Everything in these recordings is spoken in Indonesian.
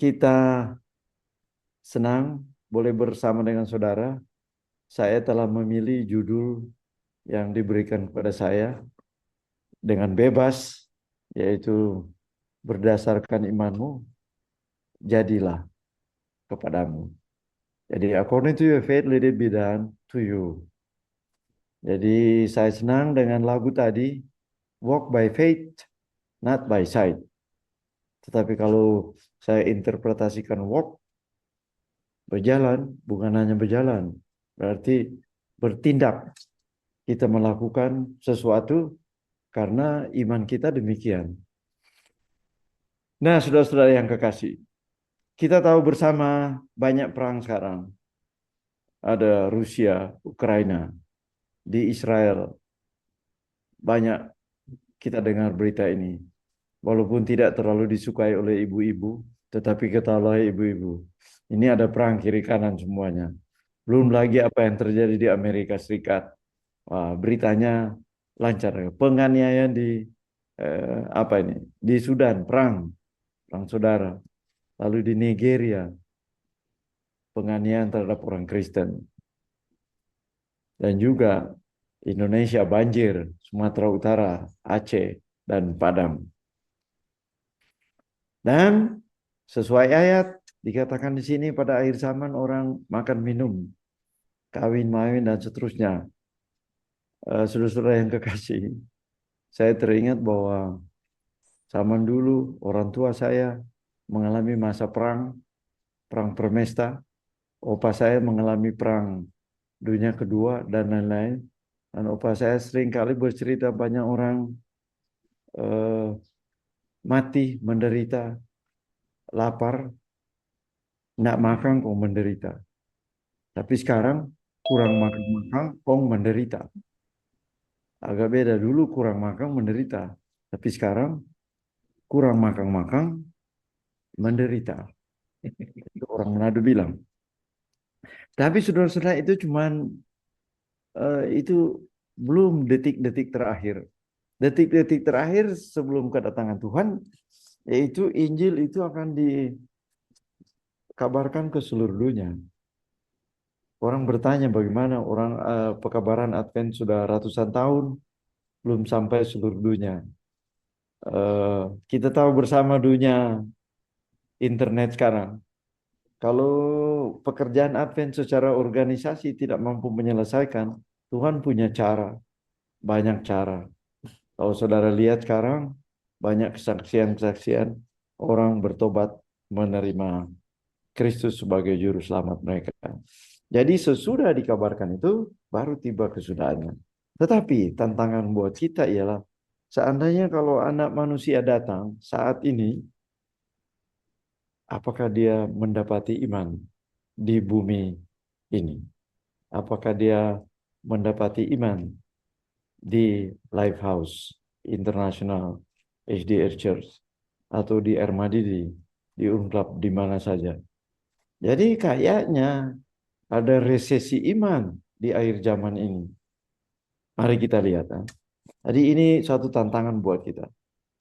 Kita senang boleh bersama dengan saudara. Saya telah memilih judul yang diberikan kepada saya dengan bebas, yaitu berdasarkan imanmu, jadilah kepadamu. Jadi, according to your faith, let it be done to you. Jadi, saya senang dengan lagu tadi, walk by faith, not by sight. Tetapi kalau saya interpretasikan walk, berjalan, bukan hanya berjalan. Berarti bertindak. Kita melakukan sesuatu karena iman kita demikian. Nah, saudara-saudara yang kekasih, kita tahu bersama banyak perang sekarang. Ada Rusia, Ukraina, di Israel. Banyak kita dengar berita ini. Walaupun tidak terlalu disukai oleh ibu-ibu, tetapi ketahuilah ibu-ibu, ini ada perang kiri kanan semuanya. Belum lagi apa yang terjadi di Amerika Serikat. Wah, beritanya lancar. Penganiayaan di apa ini? Di Sudan, perang saudara. Lalu di Nigeria, penganiayaan terhadap orang Kristen. Dan juga Indonesia banjir, Sumatera Utara, Aceh, dan Padang. Dan sesuai ayat dikatakan di sini pada akhir zaman orang makan minum, kawin mawin dan seterusnya. Saudara-saudara yang kekasih, saya teringat bahwa zaman dulu orang tua saya mengalami masa perang, perang Premesta. Opa saya mengalami perang dunia kedua dan lain-lain. Dan opa saya sering kali bercerita banyak orang eh, mati, menderita, lapar, tidak makan kok menderita. Tapi sekarang kurang makan-makan kok menderita. Agak beda, dulu kurang makan menderita. Tapi sekarang kurang makan-makan menderita. Itu orang Manado bilang. Tapi saudara-saudara itu cuman itu belum detik-detik terakhir. Detik-detik terakhir sebelum kedatangan Tuhan, yaitu Injil itu akan dikabarkan ke seluruh dunia. Orang bertanya bagaimana orang pekabaran Advent sudah ratusan tahun belum sampai seluruh dunia. Kita tahu bersama dunia internet sekarang. Kalau pekerjaan Advent secara organisasi tidak mampu menyelesaikan, Tuhan punya cara, banyak cara. Kalau saudara lihat sekarang, banyak kesaksian-kesaksian orang bertobat menerima Kristus sebagai juru selamat mereka. Jadi sesudah dikabarkan itu, baru tiba kesudahannya. Tetapi tantangan buat kita ialah, seandainya kalau anak manusia datang saat ini, apakah dia mendapati iman di bumi ini? Apakah dia mendapati iman di Lifehouse International HDR Church atau di Ermadidi, di Unclub, di mana saja? Jadi kayaknya ada resesi iman di akhir zaman ini. Mari kita lihat. Jadi ini suatu tantangan buat kita.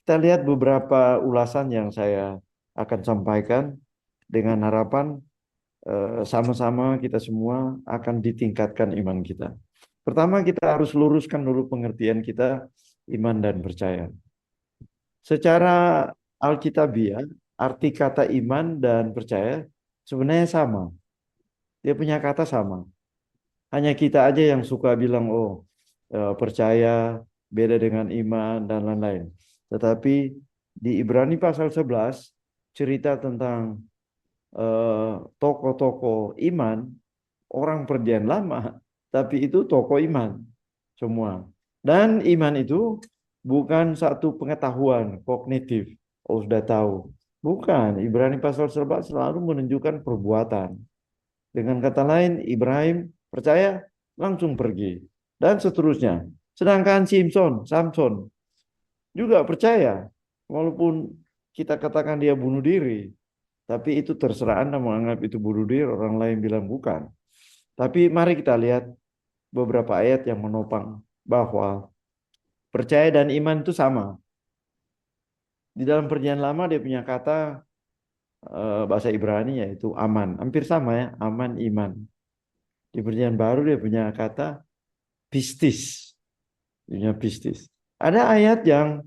Kita lihat beberapa ulasan yang saya akan sampaikan dengan harapan sama-sama kita semua akan ditingkatkan iman kita. Pertama, kita harus luruskan dulu pengertian kita iman dan percaya. Secara alkitabiah, arti kata iman dan percaya sebenarnya sama. Dia punya kata sama. Hanya kita aja yang suka bilang, oh, percaya beda dengan iman dan lain-lain. Tetapi di Ibrani pasal 11, cerita tentang tokoh-tokoh iman, orang perjanjian lama, tapi itu tokoh iman semua. Dan iman itu bukan satu pengetahuan kognitif. Oh, sudah tahu. Bukan. Ibrani pasal 11 selalu menunjukkan perbuatan. Dengan kata lain, Ibrahim percaya langsung pergi. Dan seterusnya. Sedangkan Samson juga percaya. Walaupun kita katakan dia bunuh diri. Tapi itu terserah Anda menganggap itu bunuh diri, orang lain bilang bukan. Tapi mari kita lihat beberapa ayat yang menopang bahwa percaya dan iman itu sama. Di dalam perjanjian lama dia punya kata bahasa Ibrani yaitu aman. Hampir sama ya, aman iman. Di Perjanjian Baru dia punya kata pistis. Punya pistis. Ada ayat yang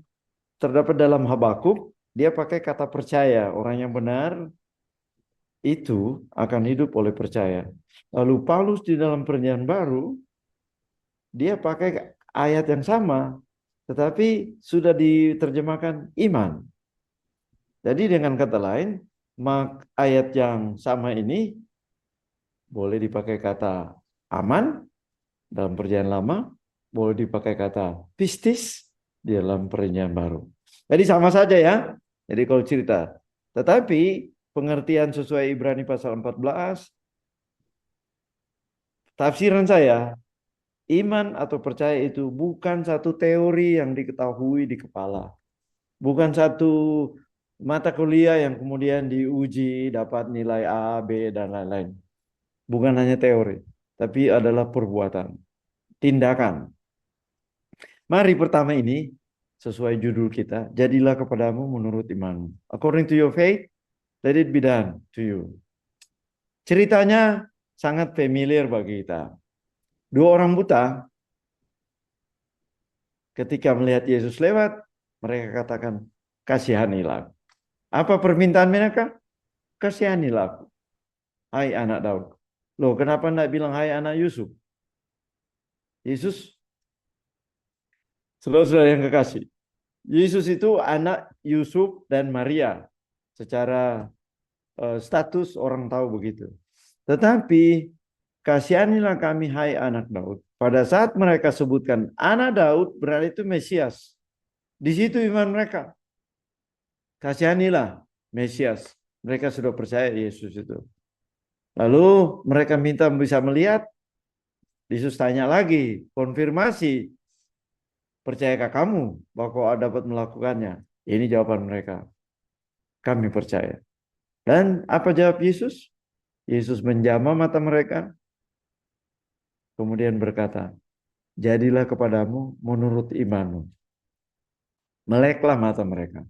terdapat dalam Habakuk, dia pakai kata percaya. Orang yang benar itu akan hidup oleh percaya. Lalu Paulus di dalam Perjanjian Baru, dia pakai ayat yang sama, tetapi sudah diterjemahkan iman. Jadi dengan kata lain, ayat yang sama ini boleh dipakai kata aman dalam Perjanjian Lama, boleh dipakai kata pistis di dalam Perjanjian Baru. Jadi sama saja ya. Jadi kalau cerita. Tetapi pengertian sesuai Ibrani pasal 14, tafsiran saya, iman atau percaya itu bukan satu teori yang diketahui di kepala. Bukan satu mata kuliah yang kemudian diuji dapat nilai A, B, dan lain-lain. Bukan hanya teori, tapi adalah perbuatan, tindakan. Mari pertama ini, sesuai judul kita, jadilah kepadamu menurut imanmu. According to your faith, let it be done to you. Ceritanya sangat familiar bagi kita. Dua orang buta, ketika melihat Yesus lewat, mereka katakan, kasihanilah. Apa permintaan mereka? Kasihanilah aku. Hai anak Daud. Loh, kenapa enggak bilang hai anak Yusuf? Yesus, saudara-saudara yang kekasih. Yesus itu anak Yusuf dan Maria. Secara status orang tahu begitu. Tetapi kasihanilah kami hai anak Daud. Pada saat mereka sebutkan anak Daud berarti itu Mesias. Di situ iman mereka. Kasihanilah Mesias. Mereka sudah percaya Yesus itu. Lalu mereka minta bisa melihat. Yesus tanya lagi, konfirmasi. Percayakah kamu bahwa kau dapat melakukannya? Ini jawaban mereka. Kami percaya. Dan apa jawab Yesus? Yesus menjamah mata mereka. Kemudian berkata, jadilah kepadamu menurut imanmu. Meleklah mata mereka.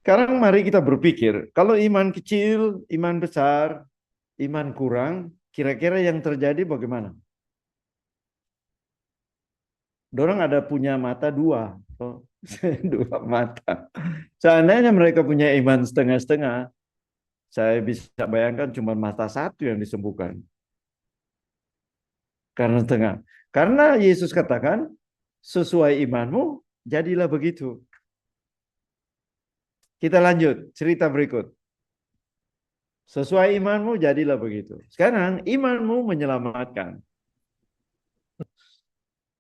Sekarang mari kita berpikir, kalau iman kecil, iman besar, iman kurang, kira-kira yang terjadi bagaimana? Dorang ada punya mata dua. Oh, dua mata. Seandainya mereka punya iman setengah-setengah, saya bisa bayangkan cuma mata satu yang disembuhkan. Karena setengah. Karena Yesus katakan, sesuai imanmu, jadilah begitu. Kita lanjut, cerita berikut. Sesuai imanmu, jadilah begitu. Sekarang, imanmu menyelamatkan.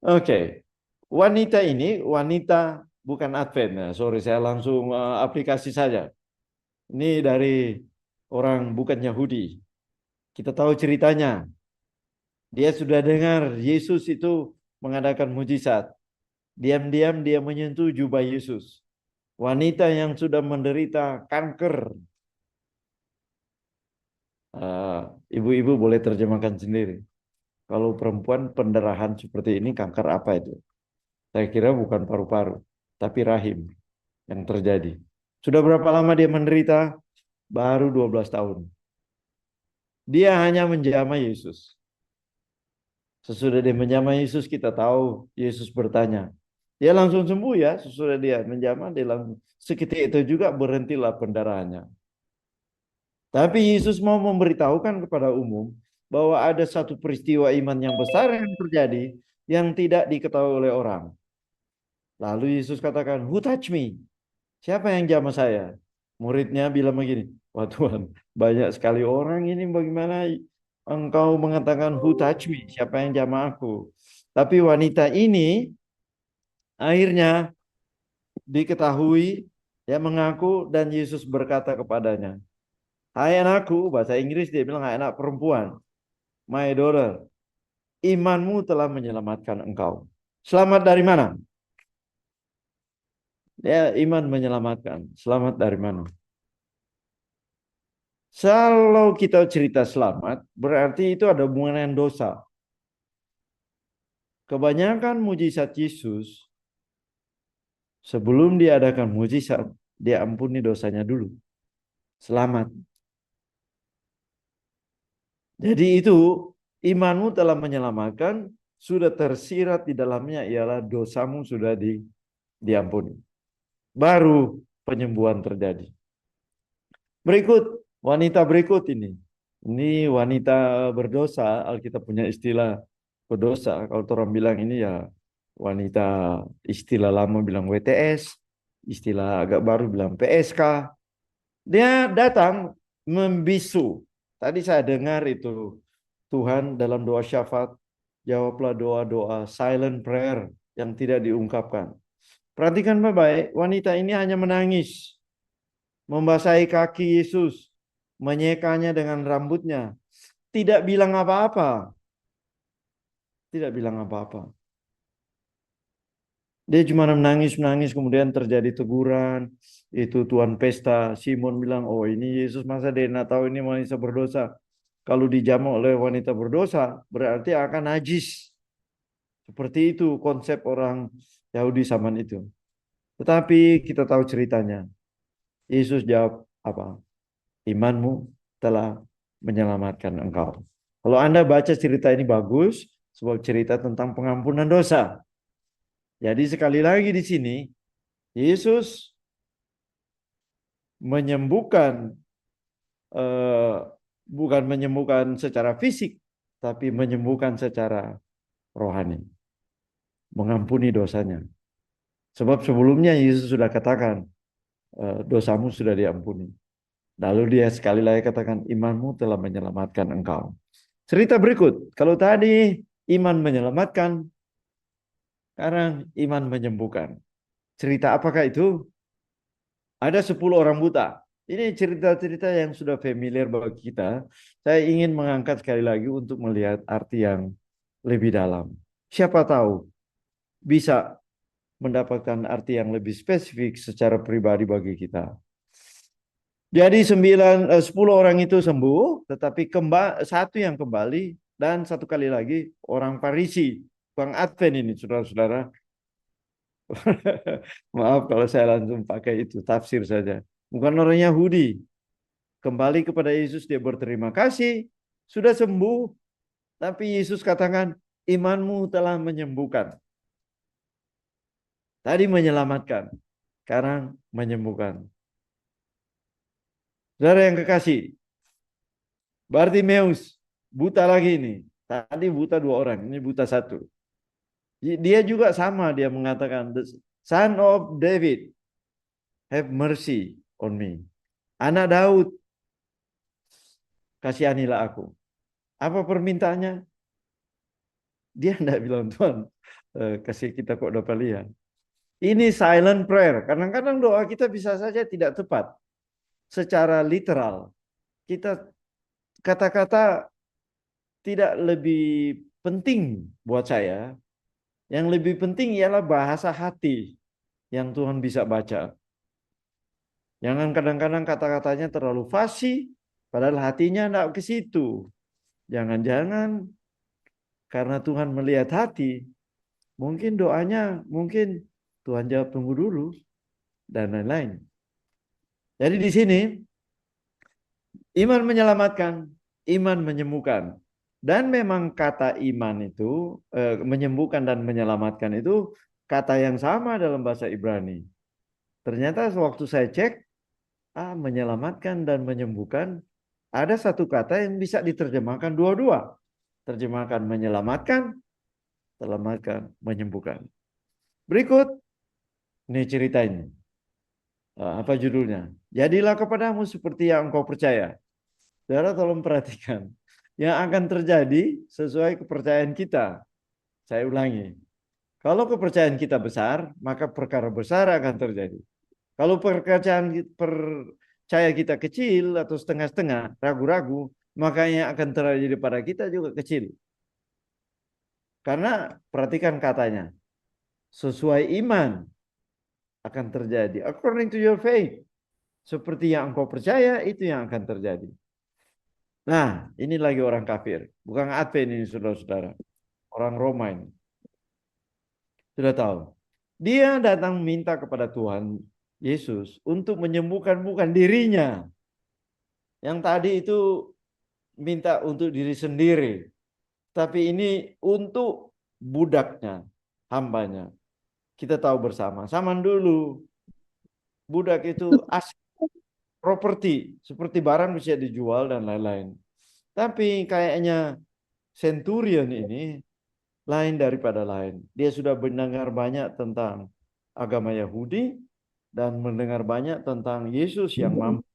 Oke. Wanita ini, wanita bukan Advent. Nah, sorry, saya langsung aplikasi saja. Ini dari orang bukan Yahudi. Kita tahu ceritanya. Dia sudah dengar Yesus itu mengadakan mujizat. Diam-diam dia menyentuh jubah Yesus. Wanita yang sudah menderita kanker. Ibu-ibu boleh terjemahkan sendiri. Kalau perempuan pendarahan seperti ini, kanker apa itu? Saya kira bukan paru-paru, tapi rahim yang terjadi. Sudah berapa lama dia menderita? Baru 12 tahun. Dia hanya menjamah Yesus. Sesudah dia menjamah Yesus, kita tahu Yesus bertanya. Dia langsung sembuh ya, sesudah dia menjamah, dia langsung. Seketika itu juga berhentilah pendarahannya. Tapi Yesus mau memberitahukan kepada umum bahwa ada satu peristiwa iman yang besar yang terjadi yang tidak diketahui oleh orang. Lalu Yesus katakan, who touch me? Siapa yang jamah saya? Muridnya bilang begini, wah Tuhan, banyak sekali orang ini bagaimana engkau mengatakan who touch me? Siapa yang jamah aku? Tapi wanita ini akhirnya diketahui, ya mengaku dan Yesus berkata kepadanya, hai anakku, bahasa Inggris dia bilang hai anak perempuan, my daughter, imanmu telah menyelamatkan engkau. Selamat dari mana? Ya, iman menyelamatkan. Selamat dari mana? Kalau kita cerita selamat, berarti itu ada hubungan dengan dosa. Kebanyakan mujizat Yesus, sebelum diadakan mujizat, dia ampuni dosanya dulu. selamat. Jadi itu imanmu telah menyelamatkan, sudah tersirat di dalamnya ialah dosamu sudah diampuni. Baru penyembuhan terjadi. Berikut, wanita berikut ini. Ini wanita berdosa, Alkitab punya istilah berdosa. Kalau orang bilang ini ya wanita, istilah lama bilang WTS, istilah agak baru bilang PSK. Dia datang membisu. Tadi saya dengar itu, Tuhan dalam doa syafaat, jawablah doa-doa silent prayer yang tidak diungkapkan. Perhatikan baik-baik, wanita ini hanya menangis, membasahi kaki Yesus, menyekanya dengan rambutnya, tidak bilang apa-apa, tidak bilang apa-apa. Dia cuma menangis-menangis, kemudian terjadi teguran. Itu tuan pesta, Simon bilang, oh ini Yesus, masa dia tidak tahu ini wanita berdosa. Kalau dijamu oleh wanita berdosa, berarti akan najis. Seperti itu konsep orang Yahudi zaman itu. Tetapi kita tahu ceritanya. Yesus jawab apa? Imanmu telah menyelamatkan engkau. Kalau Anda baca cerita ini bagus, sebuah cerita tentang pengampunan dosa. Jadi sekali lagi di sini, Yesus menyembuhkan, eh, bukan menyembuhkan secara fisik, tapi menyembuhkan secara rohani. Mengampuni dosanya. Sebab sebelumnya Yesus sudah katakan, dosamu sudah diampuni. Lalu dia sekali lagi katakan, imanmu telah menyelamatkan engkau. Cerita berikut, kalau tadi iman menyelamatkan, sekarang iman menyembuhkan. Cerita apakah itu? Ada 10 orang buta. Ini cerita-cerita yang sudah familiar bagi kita. Saya ingin mengangkat sekali lagi untuk melihat arti yang lebih dalam. Siapa tahu bisa mendapatkan arti yang lebih spesifik secara pribadi bagi kita. Jadi 10 orang itu sembuh, tetapi satu yang kembali dan satu kali lagi orang Farisi, Bang Advent ini, saudara-saudara. Maaf kalau saya langsung pakai itu tafsir saja. Bukan orang Yahudi. Kembali kepada Yesus, dia berterima kasih, sudah sembuh, tapi Yesus katakan, imanmu telah menyembuhkan. Tadi menyelamatkan, sekarang menyembuhkan. Saudara yang kekasih, Bartimeus buta lagi ini. Tadi buta 2 orang, ini buta 1. Dia juga sama, dia mengatakan, the Son of David, have mercy on me. Anak Daud, kasihanilah aku. Apa permintaannya? Dia tidak bilang, Tuhan, kasih kita kok dapat lihat. Ini silent prayer. Kadang-kadang doa kita bisa saja tidak tepat. Secara literal. Kita kata-kata tidak lebih penting buat saya. Yang lebih penting ialah bahasa hati yang Tuhan bisa baca. Jangan kadang-kadang kata-katanya terlalu fasih, padahal hatinya tidak ke situ. Jangan-jangan karena Tuhan melihat hati, mungkin doanya, mungkin Tuhan jawab tunggu dulu, dan lain-lain. Jadi di sini, iman menyelamatkan, iman menyembuhkan. Dan memang kata iman itu, menyembuhkan dan menyelamatkan itu, kata yang sama dalam bahasa Ibrani. Ternyata waktu saya cek, menyelamatkan dan menyembuhkan, ada satu kata yang bisa diterjemahkan dua-dua. Terjemahkan menyelamatkan, selamatkan, menyembuhkan. Berikut, ini ceritanya. Apa judulnya? Jadilah kepadamu seperti yang engkau percaya. Saudara tolong perhatikan. Yang akan terjadi sesuai kepercayaan kita. Saya ulangi. Kalau kepercayaan kita besar, maka perkara besar akan terjadi. Kalau percaya kita kecil atau setengah-setengah, ragu-ragu, maka yang akan terjadi pada kita juga kecil. Karena perhatikan katanya, sesuai iman akan terjadi. According to your faith. Seperti yang engkau percaya, itu yang akan terjadi. Nah, ini lagi orang kafir. Bukan Advent ini, saudara-saudara. Orang Roma ini. Sudah tahu. Dia datang minta kepada Tuhan Yesus untuk menyembuhkan bukan dirinya. Yang tadi itu minta untuk diri sendiri, tapi ini untuk budaknya, hambanya. Kita tahu bersama, zaman dulu budak itu aset properti, seperti barang bisa dijual dan lain-lain. Tapi kayaknya Centurion ini lain daripada lain. Dia sudah mendengar banyak tentang agama Yahudi dan mendengar banyak tentang Yesus yang mampu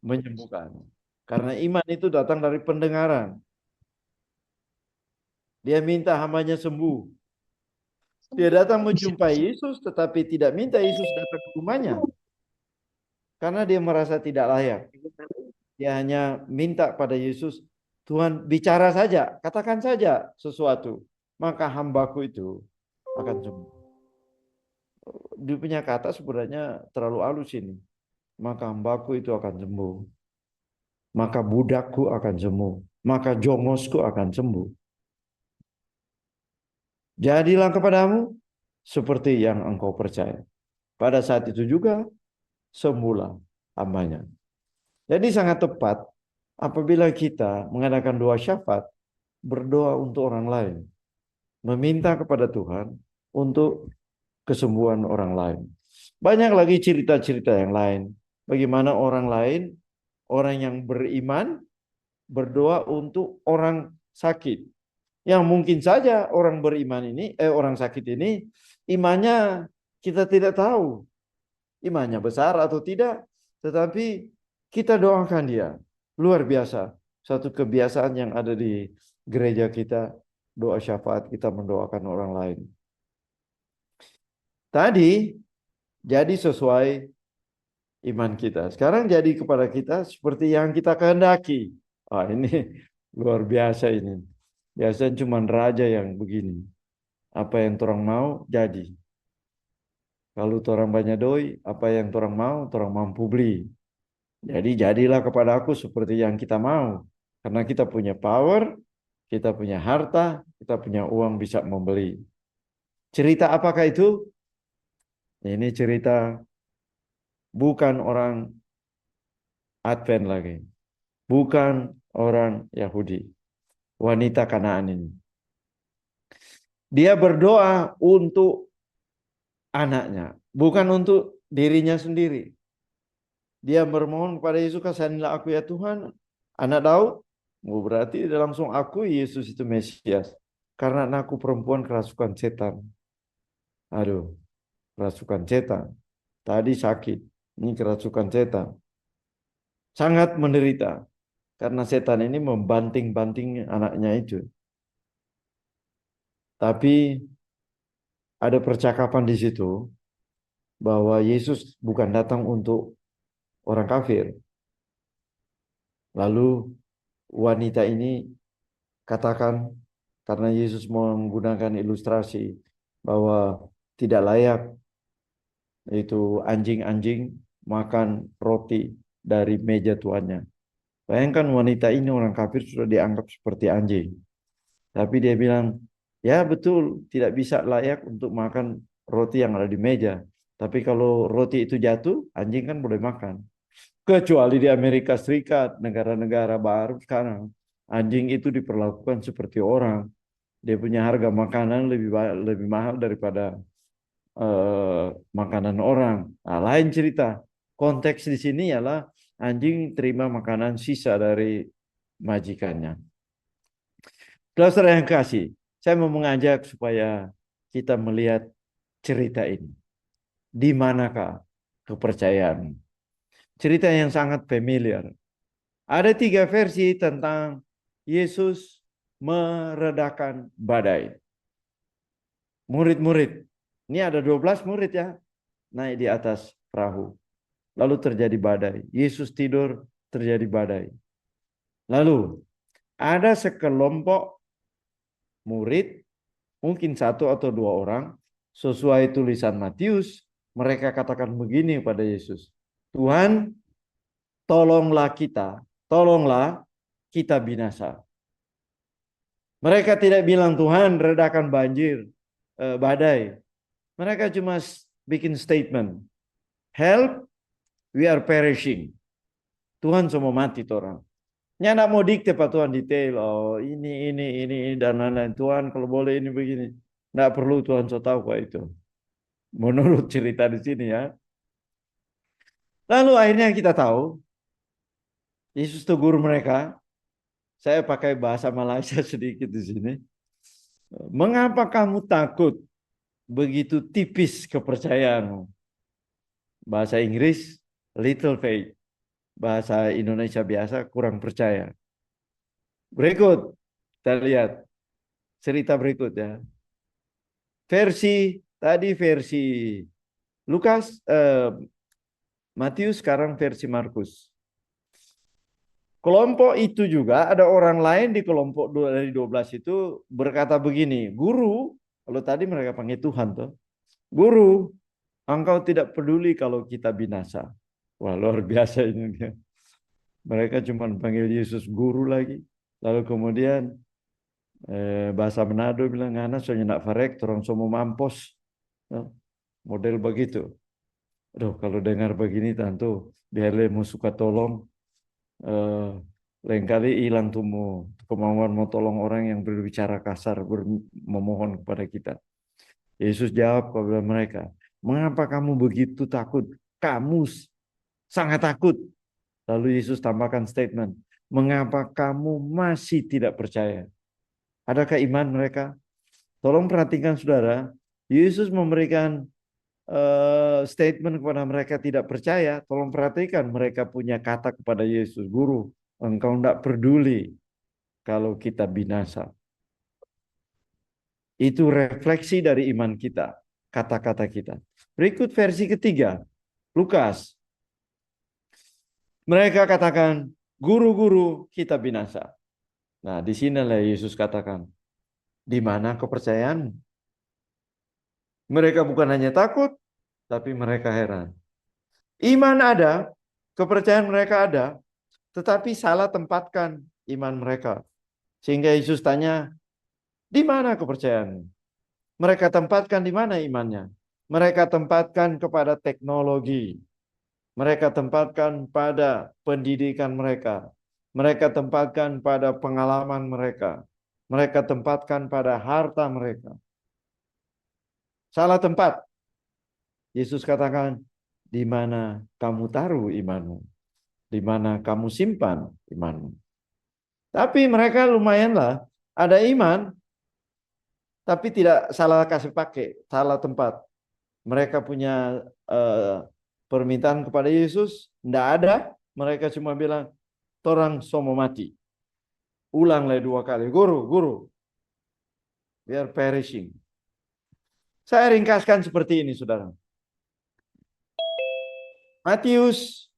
menyembuhkan. Karena iman itu datang dari pendengaran. Dia minta hambanya sembuh. Dia datang menjumpai Yesus, tetapi tidak minta Yesus datang ke rumahnya. Karena dia merasa tidak layak. Dia hanya minta pada Yesus, Tuhan bicara saja, katakan saja sesuatu. Maka hambaku itu akan sembuh. Dia punya kata sebenarnya terlalu halus ini. Maka hambaku itu akan sembuh. Maka budakku akan sembuh. Maka jongosku akan sembuh. Jadilah kepadamu seperti yang engkau percaya. Pada saat itu juga sembuhlah hambanya. Jadi sangat tepat apabila kita mengadakan doa syafaat, berdoa untuk orang lain. Meminta kepada Tuhan untuk kesembuhan orang lain. Banyak lagi cerita-cerita yang lain. Bagaimana orang lain, orang yang beriman, berdoa untuk orang sakit. Yang mungkin saja orang beriman ini, orang sakit ini, imannya kita tidak tahu. Imannya besar atau tidak, tetapi kita doakan dia. Luar biasa. Satu kebiasaan yang ada di gereja kita, doa syafaat kita mendoakan orang lain. Tadi jadi sesuai iman kita. Sekarang jadi kepada kita seperti yang kita kehendaki. Ah, ini luar biasa ini. Biasanya cuma raja yang begini. Apa yang orang mau jadi. Kalau orang banyak doi, apa yang orang mau, orang mampu beli. Jadi jadilah kepada aku seperti yang kita mau. Karena kita punya power, kita punya harta, kita punya uang bisa membeli. Cerita apakah itu? Ini cerita bukan orang Advent lagi. Bukan orang Yahudi. Wanita Kanaan ini. Dia berdoa untuk anaknya. Bukan untuk dirinya sendiri. Dia bermohon kepada Yesus, kasihanilah aku ya Tuhan. Anak Daud. Oh, berarti dia langsung aku Yesus itu Mesias. Karena anakku perempuan kerasukan setan. Aduh, kerasukan setan. Tadi sakit. Ini kerasukan setan. Sangat menderita. Karena setan ini membanting-banting anaknya itu. Tapi ada percakapan di situ bahwa Yesus bukan datang untuk orang kafir. Lalu wanita ini katakan karena Yesus menggunakan ilustrasi bahwa tidak layak itu anjing-anjing makan roti dari meja tuannya. Bayangkan wanita ini orang kafir sudah dianggap seperti anjing. Tapi dia bilang, ya betul tidak bisa layak untuk makan roti yang ada di meja. Tapi kalau roti itu jatuh, anjing kan boleh makan. Kecuali di Amerika Serikat, negara-negara baru sekarang. Anjing itu diperlakukan seperti orang. Dia punya harga makanan lebih mahal daripada makanan orang. Nah, lain cerita. Konteks di sini ialah anjing terima makanan sisa dari majikannya. Saudara yang kasih, saya mau mengajak supaya kita melihat cerita ini. Di manakah kepercayaan? Cerita yang sangat familiar. Ada 3 versi tentang Yesus meredakan badai. Murid-murid. Ini ada 12 murid ya. Naik di atas perahu. Lalu terjadi badai. Yesus tidur, terjadi badai. Lalu ada sekelompok murid, mungkin 1 atau 2 orang, sesuai tulisan Matius, mereka katakan begini pada Yesus. Tuhan, tolonglah kita binasa. Mereka tidak bilang Tuhan redakan banjir, badai. Mereka cuma bikin statement. Help, we are perishing. Tuhan semua mati orang. Nya nak mau dikte Pak Tuhan detail. Oh ini, dan lain-lain. Tuhan kalau boleh ini begini. Nggak perlu Tuhan so tahu kok itu. Menurut cerita di sini ya. Lalu akhirnya kita tahu. Yesus tegur mereka. Saya pakai bahasa Malaysia sedikit di sini. Mengapa kamu takut? Begitu tipis kepercayaanmu. Bahasa Inggris, little faith. Bahasa Indonesia biasa, kurang percaya. Berikut, kita lihat cerita berikut ya. Versi Lukas, Matius, sekarang versi Markus. Kelompok itu juga ada orang lain di kelompok dari 12 itu berkata begini, guru, kalau tadi mereka panggil Tuhan tuh, guru, engkau tidak peduli kalau kita binasa. Wah luar biasa ini dia. Mereka cuma panggil Yesus guru lagi. Lalu kemudian bahasa Manado bilang, ngana soalnya nak farek, orang semua mampus. Model begitu. Aduh, kalau dengar begini tentu biarlah mau suka tolong. Lain kali hilang tuh kemauan mau tolong orang yang berbicara kasar, memohon kepada kita. Yesus jawab kepada mereka, mengapa kamu begitu takut? Kamu sangat takut. Lalu Yesus tambahkan statement, mengapa kamu masih tidak percaya? Adakah iman mereka? Tolong perhatikan saudara, Yesus memberikan statement kepada mereka tidak percaya. Tolong perhatikan mereka punya kata kepada Yesus, guru, engkau tidak peduli kalau kita binasa. Itu refleksi dari iman kita, kata-kata kita. Berikut versi ketiga, Lukas. Mereka katakan, guru-guru kita binasa. Nah, di sinilah Yesus katakan, di mana kepercayaan? Mereka bukan hanya takut, tapi mereka heran. Iman ada, kepercayaan mereka ada, tetapi salah tempatkan iman mereka. Sehingga Yesus tanya, di mana kepercayaan? Mereka tempatkan di mana imannya? Mereka tempatkan kepada teknologi. Mereka tempatkan pada pendidikan mereka. Mereka tempatkan pada pengalaman mereka. Mereka tempatkan pada harta mereka. Salah tempat. Yesus katakan, di mana kamu taruh imanmu? Di mana kamu simpan imanmu? Tapi mereka lumayanlah ada iman, tapi tidak salah kasih pakai, salah tempat. Mereka punya permintaan kepada Yesus, tidak ada. Mereka cuma bilang, torang somo mati. Ulanglah 2 kali, guru, biar perishing. Saya ringkaskan seperti ini, saudara. Matius,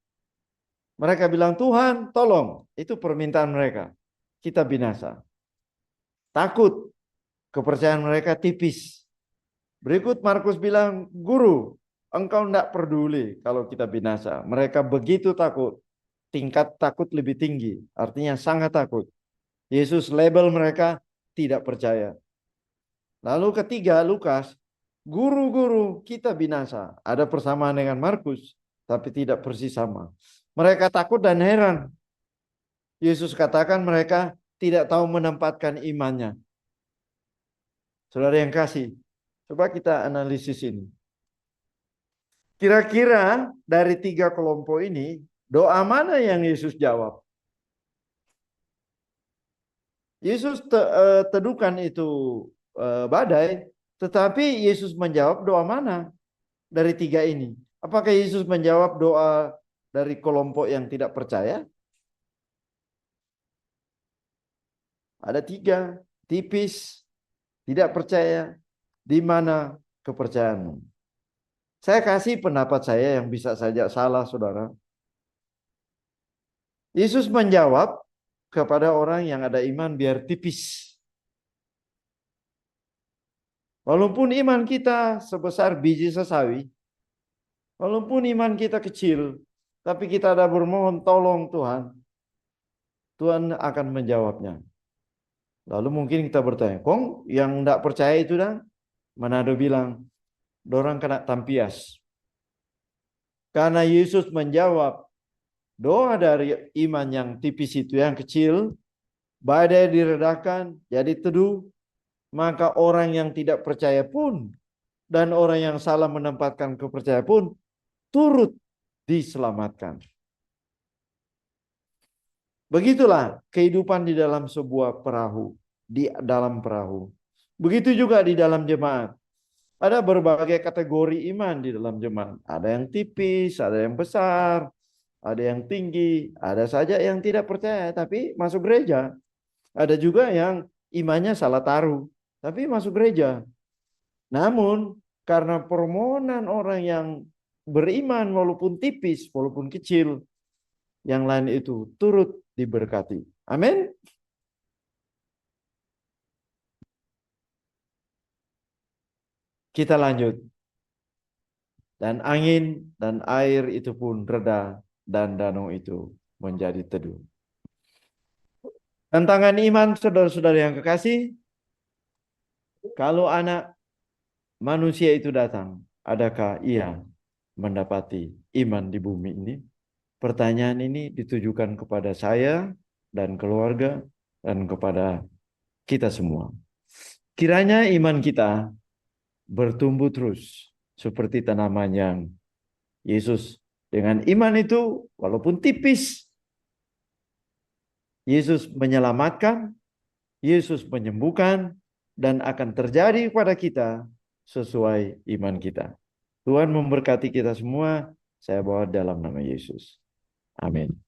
mereka bilang, Tuhan tolong. Itu permintaan mereka. Kita binasa. Takut. Kepercayaan mereka tipis. Berikut Markus bilang, guru, engkau tidak peduli kalau kita binasa. Mereka begitu takut. Tingkat takut lebih tinggi. Artinya sangat takut. Yesus label mereka tidak percaya. Lalu ketiga Lukas, guru-guru kita binasa. Ada persamaan dengan Markus, tapi tidak persis sama. Mereka takut dan heran. Yesus katakan mereka tidak tahu menempatkan imannya. Saudara yang kasih, coba kita analisis ini. Kira-kira dari 3 kelompok ini, doa mana yang Yesus jawab? Yesus teduhkan itu badai, tetapi Yesus menjawab doa mana dari 3 ini? Apakah Yesus menjawab doa dari kelompok yang tidak percaya? Ada 3, tipis, tidak percaya, di mana kepercayaanmu? Saya kasih pendapat saya yang bisa saja salah, saudara. Yesus menjawab kepada orang yang ada iman biar tipis. Walaupun iman kita sebesar biji sesawi, walaupun iman kita kecil, tapi kita ada bermohon tolong Tuhan, Tuhan akan menjawabnya. Lalu mungkin kita bertanya, kong yang tidak percaya itu dah? Manado bilang, dorang kena tampias. Karena Yesus menjawab Doa dari iman yang tipis itu, yang kecil, badai diredakan jadi teduh, maka orang yang tidak percaya pun dan orang yang salah menempatkan kepercayaan pun turut diselamatkan. Begitulah kehidupan di dalam sebuah perahu, di dalam perahu. Begitu juga di dalam jemaat. Ada berbagai kategori iman di dalam jemaat. Ada yang tipis, ada yang besar, ada yang tinggi, ada saja yang tidak percaya tapi masuk gereja. Ada juga yang imannya salah taruh, tapi masuk gereja. Namun karena permohonan orang yang beriman walaupun tipis, walaupun kecil, yang lain itu turut diberkati. Amin. Kita lanjut. Dan angin dan air itu pun reda dan danau itu menjadi teduh. Tantangan iman saudara-saudara yang kekasih, kalau anak manusia itu datang, adakah ia mendapati iman di bumi ini? Pertanyaan ini ditujukan kepada saya dan keluarga dan kepada kita semua. Kiranya iman kita bertumbuh terus seperti tanaman yang Yesus dengan iman itu walaupun tipis, Yesus menyelamatkan, Yesus menyembuhkan, dan akan terjadi pada kita sesuai iman kita. Tuhan memberkati kita semua. Saya bawa dalam nama Yesus. Amin.